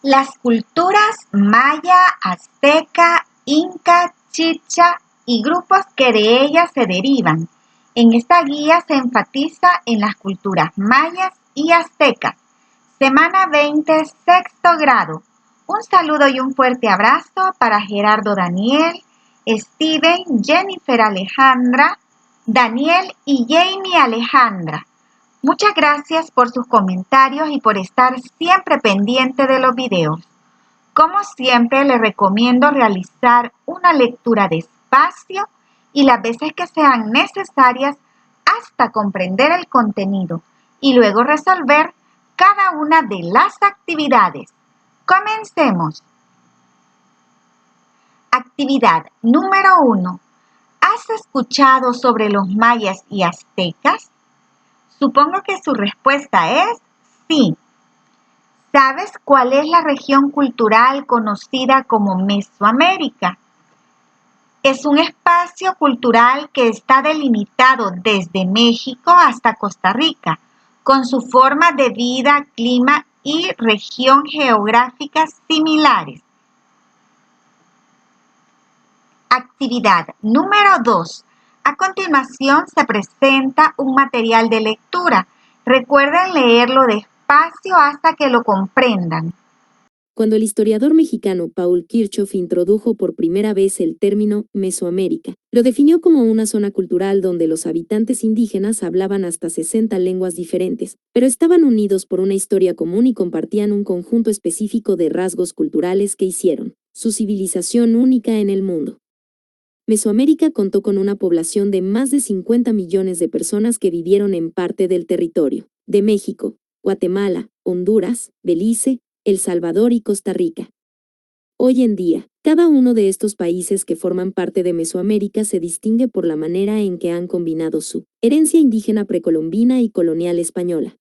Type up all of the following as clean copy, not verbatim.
Las culturas maya, azteca, inca, chicha y grupos que de ellas se derivan. En esta guía se enfatiza en las culturas mayas y aztecas. Semana 20, sexto grado. Un saludo y un fuerte abrazo para Gerardo Daniel, Steven, Jennifer Alejandra, Daniel y Jamie Alejandra. Muchas gracias por sus comentarios y por estar siempre pendiente de los videos. Como siempre, les recomiendo realizar una lectura despacio y las veces que sean necesarias hasta comprender el contenido y luego resolver cada una de las actividades. Comencemos. Actividad número 1. ¿Has escuchado sobre los mayas y aztecas? Supongo que su respuesta es sí. ¿Sabes cuál es la región cultural conocida como Mesoamérica? Es un espacio cultural que está delimitado desde México hasta Costa Rica, con su forma de vida, clima y región geográfica similares. Actividad número 2. A continuación se presenta un material de lectura. Recuerden leerlo despacio hasta que lo comprendan. Cuando el historiador mexicano Paul Kirchhoff introdujo por primera vez el término Mesoamérica, lo definió como una zona cultural donde los habitantes indígenas hablaban hasta 60 lenguas diferentes, pero estaban unidos por una historia común y compartían un conjunto específico de rasgos culturales que hicieron su civilización única en el mundo. Mesoamérica contó con una población de más de 50 millones de personas que vivieron en parte del territorio de México, Guatemala, Honduras, Belice, El Salvador y Costa Rica. Hoy en día, cada uno de estos países que forman parte de Mesoamérica se distingue por la manera en que han combinado su herencia indígena precolombina y colonial española.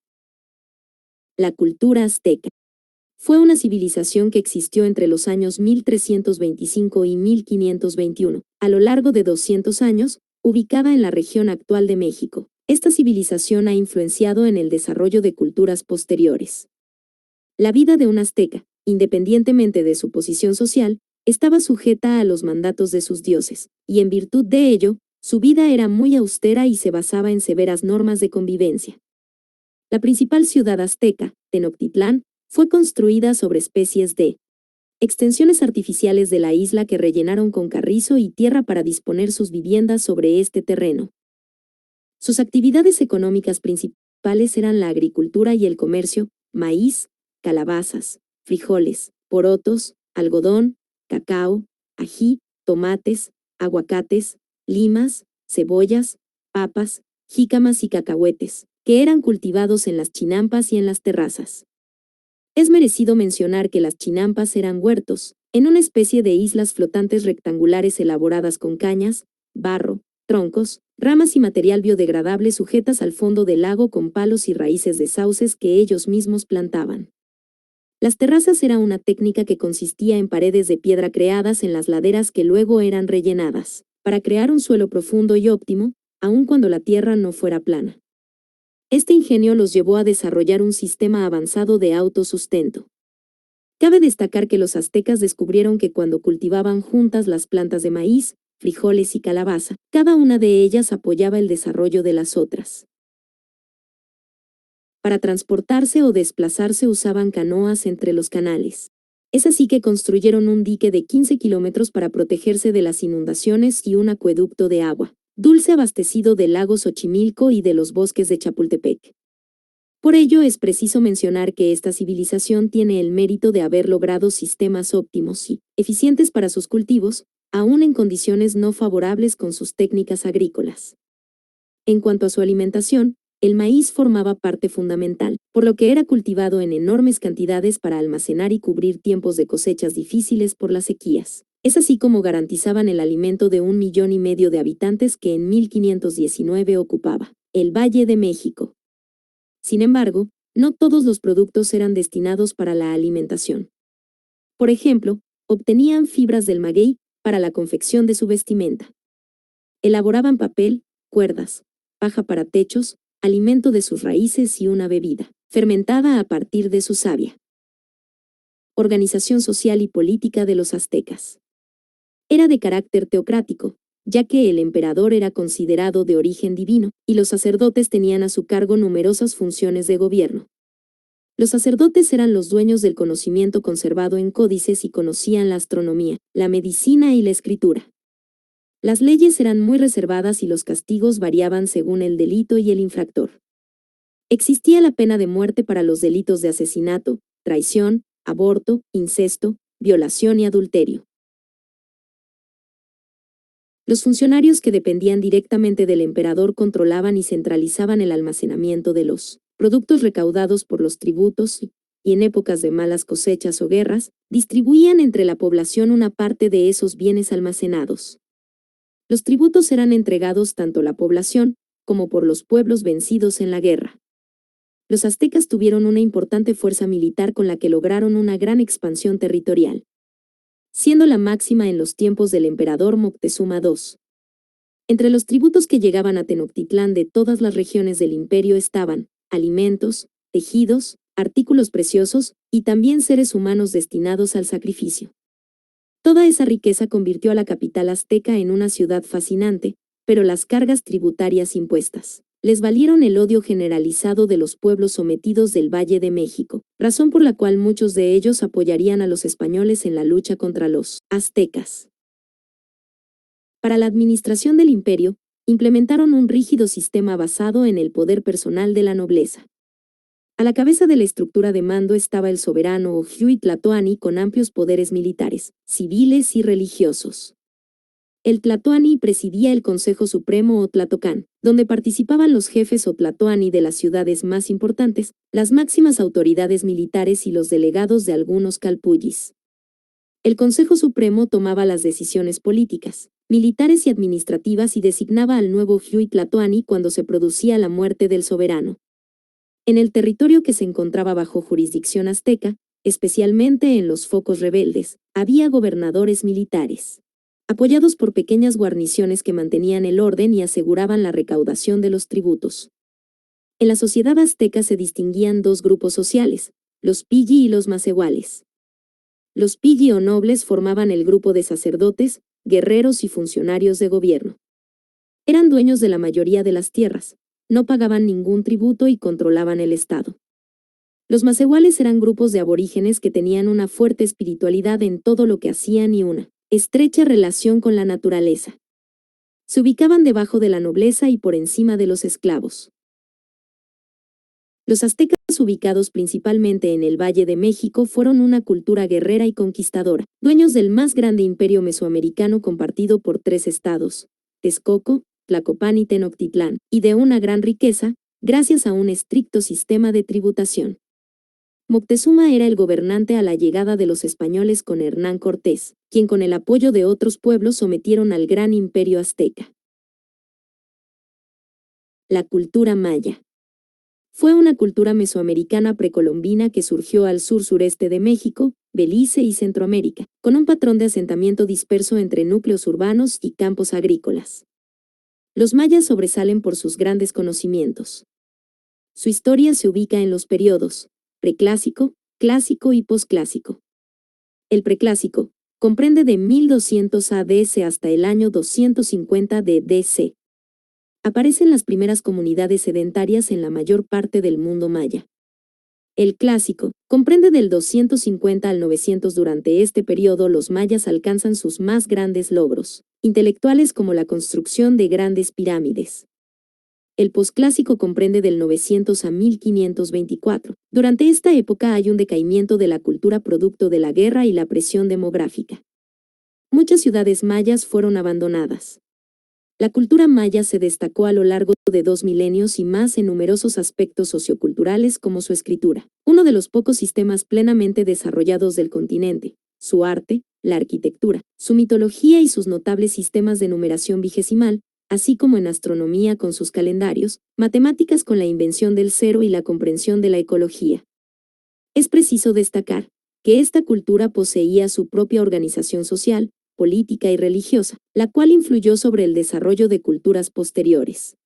La cultura azteca fue una civilización que existió entre los años 1325 y 1521, a lo largo de 200 años, ubicada en la región actual de México. Esta civilización ha influenciado en el desarrollo de culturas posteriores. La vida de un azteca, independientemente de su posición social, estaba sujeta a los mandatos de sus dioses, y en virtud de ello, su vida era muy austera y se basaba en severas normas de convivencia. La principal ciudad azteca, Tenochtitlán, fue construida sobre especies de extensiones artificiales de la isla que rellenaron con carrizo y tierra para disponer sus viviendas sobre este terreno. Sus actividades económicas principales eran la agricultura y el comercio, maíz, calabazas, frijoles, porotos, algodón, cacao, ají, tomates, aguacates, limas, cebollas, papas, jícamas y cacahuetes, que eran cultivados en las chinampas y en las terrazas. Es merecido mencionar que las chinampas eran huertos, en una especie de islas flotantes rectangulares elaboradas con cañas, barro, troncos, ramas y material biodegradable sujetas al fondo del lago con palos y raíces de sauces que ellos mismos plantaban. Las terrazas era una técnica que consistía en paredes de piedra creadas en las laderas que luego eran rellenadas, para crear un suelo profundo y óptimo, aun cuando la tierra no fuera plana. Este ingenio los llevó a desarrollar un sistema avanzado de autosustento. Cabe destacar que los aztecas descubrieron que cuando cultivaban juntas las plantas de maíz, frijoles y calabaza, cada una de ellas apoyaba el desarrollo de las otras. Para transportarse o desplazarse usaban canoas entre los canales. Es así que construyeron un dique de 15 kilómetros para protegerse de las inundaciones y un acueducto de agua dulce abastecido del lago Xochimilco y de los bosques de Chapultepec. Por ello es preciso mencionar que esta civilización tiene el mérito de haber logrado sistemas óptimos y eficientes para sus cultivos, aún en condiciones no favorables con sus técnicas agrícolas. En cuanto a su alimentación, el maíz formaba parte fundamental, por lo que era cultivado en enormes cantidades para almacenar y cubrir tiempos de cosechas difíciles por las sequías. Es así como garantizaban el alimento de 1,5 millones de habitantes que en 1519 ocupaba el Valle de México. Sin embargo, no todos los productos eran destinados para la alimentación. Por ejemplo, obtenían fibras del maguey para la confección de su vestimenta. Elaboraban papel, cuerdas, paja para techos, alimento de sus raíces y una bebida, fermentada a partir de su savia. organización social y política de los aztecas. Era de carácter teocrático, ya que el emperador era considerado de origen divino, y los sacerdotes tenían a su cargo numerosas funciones de gobierno. Los sacerdotes eran los dueños del conocimiento conservado en códices y conocían la astronomía, la medicina y la escritura. Las leyes eran muy reservadas y los castigos variaban según el delito y el infractor. Existía la pena de muerte para los delitos de asesinato, traición, aborto, incesto, violación y adulterio. Los funcionarios que dependían directamente del emperador controlaban y centralizaban el almacenamiento de los productos recaudados por los tributos y, en épocas de malas cosechas o guerras, distribuían entre la población una parte de esos bienes almacenados. Los tributos eran entregados tanto a la población como por los pueblos vencidos en la guerra. Los aztecas tuvieron una importante fuerza militar con la que lograron una gran expansión territorial, siendo la máxima en los tiempos del emperador Moctezuma II. Entre los tributos que llegaban a Tenochtitlán de todas las regiones del imperio estaban alimentos, tejidos, artículos preciosos y también seres humanos destinados al sacrificio. Toda esa riqueza convirtió a la capital azteca en una ciudad fascinante, pero las cargas tributarias impuestas les valieron el odio generalizado de los pueblos sometidos del Valle de México, razón por la cual muchos de ellos apoyarían a los españoles en la lucha contra los aztecas. Para la administración del imperio, implementaron un rígido sistema basado en el poder personal de la nobleza. A la cabeza de la estructura de mando estaba el soberano o Tlatoani con amplios poderes militares, civiles y religiosos. El Tlatoani presidía el Consejo Supremo o Tlatocán, donde participaban los jefes o Tlatoani de las ciudades más importantes, las máximas autoridades militares y los delegados de algunos calpullis. El Consejo Supremo tomaba las decisiones políticas, militares y administrativas y designaba al nuevo Tlatoani cuando se producía la muerte del soberano. En el territorio que se encontraba bajo jurisdicción azteca, especialmente en los focos rebeldes, había gobernadores militares, apoyados por pequeñas guarniciones que mantenían el orden y aseguraban la recaudación de los tributos. En la sociedad azteca se distinguían dos grupos sociales, los pilli y los macehuales. Los pilli o nobles formaban el grupo de sacerdotes, guerreros y funcionarios de gobierno. Eran dueños de la mayoría de las tierras, no pagaban ningún tributo y controlaban el Estado. Los macehuales eran grupos de aborígenes que tenían una fuerte espiritualidad en todo lo que hacían y una estrecha relación con la naturaleza. Se ubicaban debajo de la nobleza y por encima de los esclavos. Los aztecas, ubicados principalmente en el Valle de México, fueron una cultura guerrera y conquistadora, dueños del más grande imperio mesoamericano compartido por 3 estados, Texcoco, Tlacopan y Tenochtitlán, y de una gran riqueza, gracias a un estricto sistema de tributación. Moctezuma era el gobernante a la llegada de los españoles con Hernán Cortés, quien con el apoyo de otros pueblos sometieron al gran imperio azteca. La cultura maya. Fue una cultura mesoamericana precolombina que surgió al sur-sureste de México, Belice y Centroamérica, con un patrón de asentamiento disperso entre núcleos urbanos y campos agrícolas. Los mayas sobresalen por sus grandes conocimientos. Su historia se ubica en los periodos preclásico, clásico y posclásico. El preclásico comprende de 1200 AD hasta el año 250 de DC. Aparecen las primeras comunidades sedentarias en la mayor parte del mundo maya. El clásico comprende del 250 al 900. Durante este periodo los mayas alcanzan sus más grandes logros intelectuales como la construcción de grandes pirámides. El posclásico comprende del 900 a 1524. Durante esta época hay un decaimiento de la cultura producto de la guerra y la presión demográfica. Muchas ciudades mayas fueron abandonadas. La cultura maya se destacó a lo largo de 2 milenios y más en numerosos aspectos socioculturales como su escritura, uno de los pocos sistemas plenamente desarrollados del continente, su arte, la arquitectura, su mitología y sus notables sistemas de numeración vigesimal, así como en astronomía con sus calendarios, matemáticas con la invención del cero y la comprensión de la ecología. Es preciso destacar que esta cultura poseía su propia organización social, política y religiosa, la cual influyó sobre el desarrollo de culturas posteriores.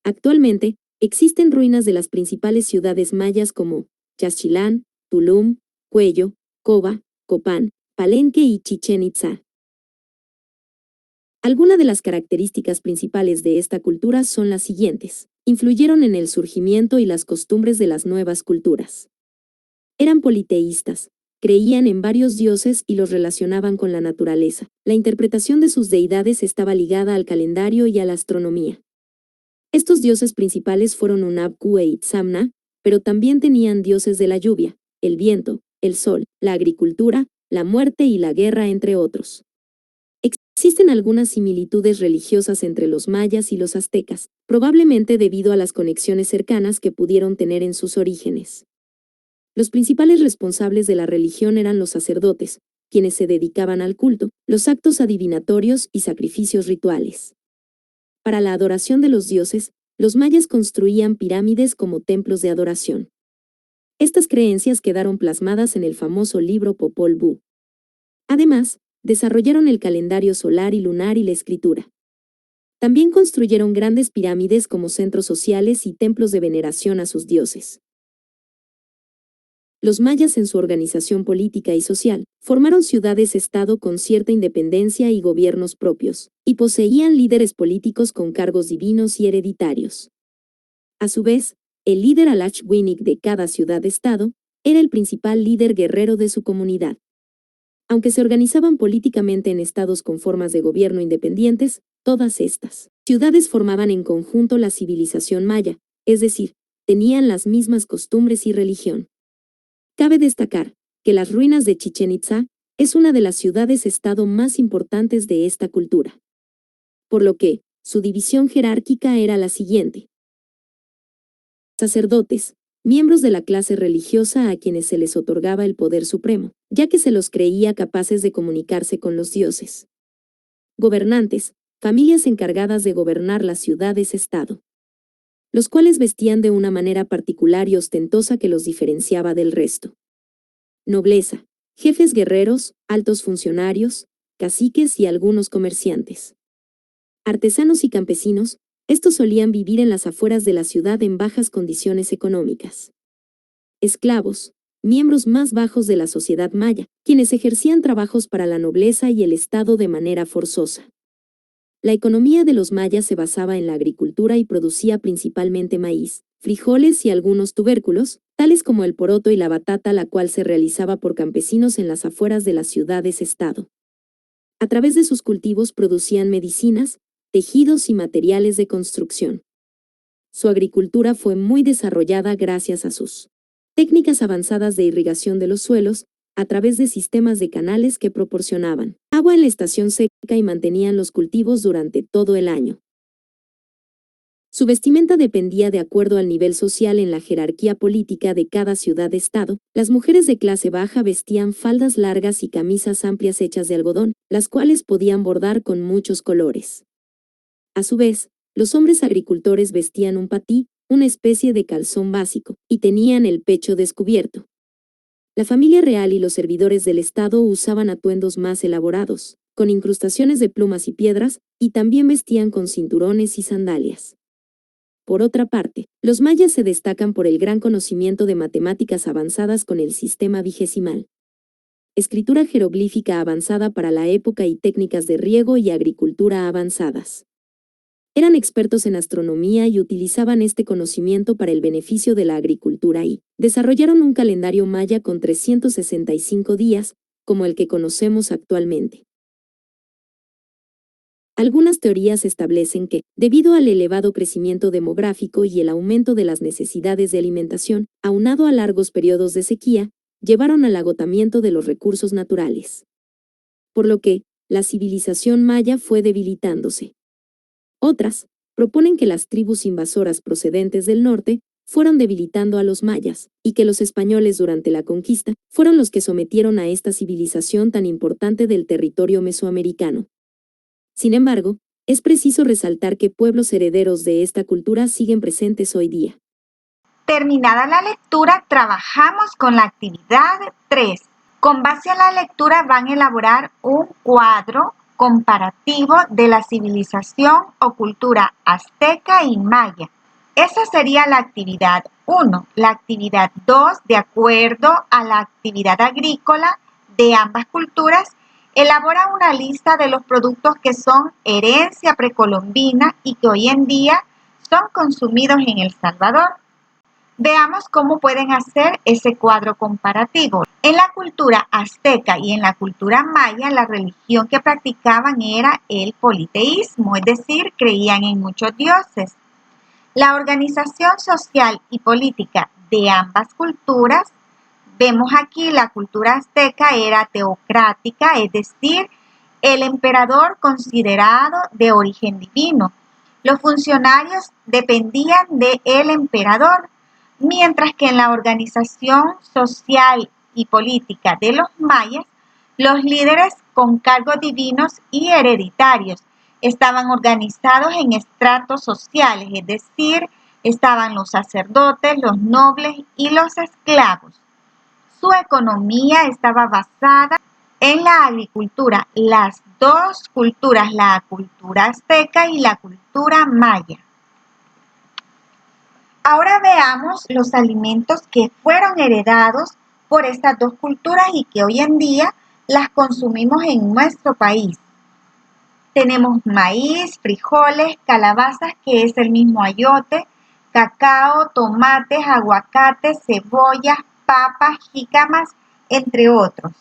Actualmente, existen ruinas de las principales ciudades mayas como Yaxchilán, Tulum, Cuello, Coba, Copán, Palenque y Chichén Itzá. Algunas de las características principales de esta cultura son las siguientes. Influyeron en el surgimiento y las costumbres de las nuevas culturas. Eran politeístas, creían en varios dioses y los relacionaban con la naturaleza. La interpretación de sus deidades estaba ligada al calendario y a la astronomía. Estos dioses principales fueron Hunabku e Itzamna, pero también tenían dioses de la lluvia, el viento, el sol, la agricultura, la muerte y la guerra, entre otros. Existen algunas similitudes religiosas entre los mayas y los aztecas, probablemente debido a las conexiones cercanas que pudieron tener en sus orígenes. Los principales responsables de la religión eran los sacerdotes, quienes se dedicaban al culto, los actos adivinatorios y sacrificios rituales. Para la adoración de los dioses, los mayas construían pirámides como templos de adoración. Estas creencias quedaron plasmadas en el famoso libro Popol Vuh. Además, desarrollaron el calendario solar y lunar y la escritura. También construyeron grandes pirámides como centros sociales y templos de veneración a sus dioses. Los mayas, en su organización política y social, formaron ciudades-estado con cierta independencia y gobiernos propios, y poseían líderes políticos con cargos divinos y hereditarios. A su vez, el líder Alachwinik de cada ciudad-estado era el principal líder guerrero de su comunidad. Aunque se organizaban políticamente en estados con formas de gobierno independientes, todas estas ciudades formaban en conjunto la civilización maya, es decir, tenían las mismas costumbres y religión. Cabe destacar que las ruinas de Chichén Itzá es una de las ciudades-estado más importantes de esta cultura. Por lo que, su división jerárquica era la siguiente. Sacerdotes, miembros de la clase religiosa a quienes se les otorgaba el poder supremo, ya que se los creía capaces de comunicarse con los dioses. Gobernantes, familias encargadas de gobernar las ciudades-estado, los cuales vestían de una manera particular y ostentosa que los diferenciaba del resto. Nobleza, jefes guerreros, altos funcionarios, caciques y algunos comerciantes. Artesanos y campesinos, estos solían vivir en las afueras de la ciudad en bajas condiciones económicas. Esclavos, miembros más bajos de la sociedad maya, quienes ejercían trabajos para la nobleza y el Estado de manera forzosa. La economía de los mayas se basaba en la agricultura y producía principalmente maíz, frijoles y algunos tubérculos, tales como el poroto y la batata, la cual se realizaba por campesinos en las afueras de las ciudades-estado. A través de sus cultivos producían medicinas, tejidos y materiales de construcción. Su agricultura fue muy desarrollada gracias a sus técnicas avanzadas de irrigación de los suelos, a través de sistemas de canales que proporcionaban agua en la estación seca y mantenían los cultivos durante todo el año. Su vestimenta dependía de acuerdo al nivel social en la jerarquía política de cada ciudad-estado. Las mujeres de clase baja vestían faldas largas y camisas amplias hechas de algodón, las cuales podían bordar con muchos colores. A su vez, los hombres agricultores vestían un patí, una especie de calzón básico, y tenían el pecho descubierto. La familia real y los servidores del Estado usaban atuendos más elaborados, con incrustaciones de plumas y piedras, y también vestían con cinturones y sandalias. Por otra parte, los mayas se destacan por el gran conocimiento de matemáticas avanzadas con el sistema vigesimal, escritura jeroglífica avanzada para la época y técnicas de riego y agricultura avanzadas. Eran expertos en astronomía y utilizaban este conocimiento para el beneficio de la agricultura y desarrollaron un calendario maya con 365 días, como el que conocemos actualmente. Algunas teorías establecen que, debido al elevado crecimiento demográfico y el aumento de las necesidades de alimentación, aunado a largos periodos de sequía, llevaron al agotamiento de los recursos naturales. Por lo que, la civilización maya fue debilitándose. Otras proponen que las tribus invasoras procedentes del norte fueron debilitando a los mayas, y que los españoles durante la conquista fueron los que sometieron a esta civilización tan importante del territorio mesoamericano. Sin embargo, es preciso resaltar que pueblos herederos de esta cultura siguen presentes hoy día. Terminada la lectura, trabajamos con la actividad 3. Con base a la lectura van a elaborar un cuadro comparativo de la civilización o cultura azteca y maya. Esa sería la actividad 1. La actividad 2, de acuerdo a la actividad agrícola de ambas culturas, elabora una lista de los productos que son herencia precolombina y que hoy en día son consumidos en El Salvador. Veamos cómo pueden hacer ese cuadro comparativo. En la cultura azteca y en la cultura maya, la religión que practicaban era el politeísmo, es decir, creían en muchos dioses. La organización social y política de ambas culturas, vemos aquí la cultura azteca era teocrática, es decir, el emperador considerado de origen divino. Los funcionarios dependían del emperador, mientras que en la organización social y política de los mayas, los líderes con cargos divinos y hereditarios estaban organizados en estratos sociales, es decir, estaban los sacerdotes, los nobles y los esclavos. Su economía estaba basada en la agricultura, las dos culturas, la cultura azteca y la cultura maya. Ahora veamos los alimentos que fueron heredados por estas dos culturas y que hoy en día las consumimos en nuestro país. Tenemos maíz, frijoles, calabazas, que es el mismo ayote, cacao, tomates, aguacates, cebollas, papas, jícamas, entre otros.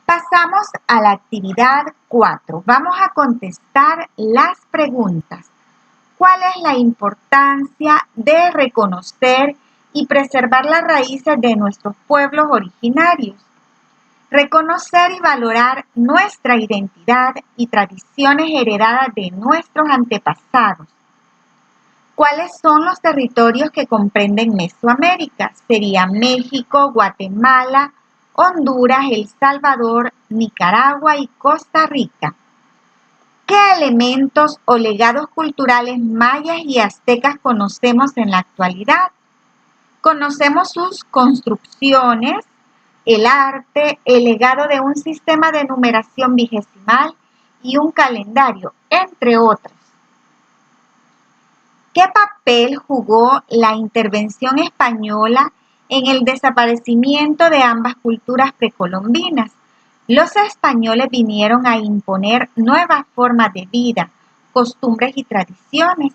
Pasamos a la actividad 4. Vamos a contestar las preguntas. ¿Cuál es la importancia de reconocer y preservar las raíces de nuestros pueblos originarios? Reconocer y valorar nuestra identidad y tradiciones heredadas de nuestros antepasados. ¿Cuáles son los territorios que comprenden Mesoamérica? Sería México, Guatemala, Honduras, El Salvador, Nicaragua y Costa Rica. ¿Qué elementos o legados culturales mayas y aztecas conocemos en la actualidad? Conocemos sus construcciones, el arte, el legado de un sistema de numeración vigesimal y un calendario, entre otros. ¿Qué papel jugó la intervención española en el desaparecimiento de ambas culturas precolombinas? Los españoles vinieron a imponer nuevas formas de vida, costumbres y tradiciones,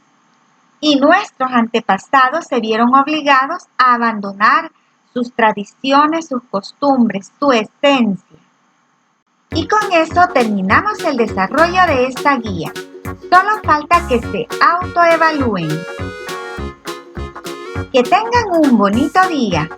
y nuestros antepasados se vieron obligados a abandonar sus tradiciones, sus costumbres, su esencia. Y con eso terminamos el desarrollo de esta guía. Solo falta que se autoevalúen. Que tengan un bonito día.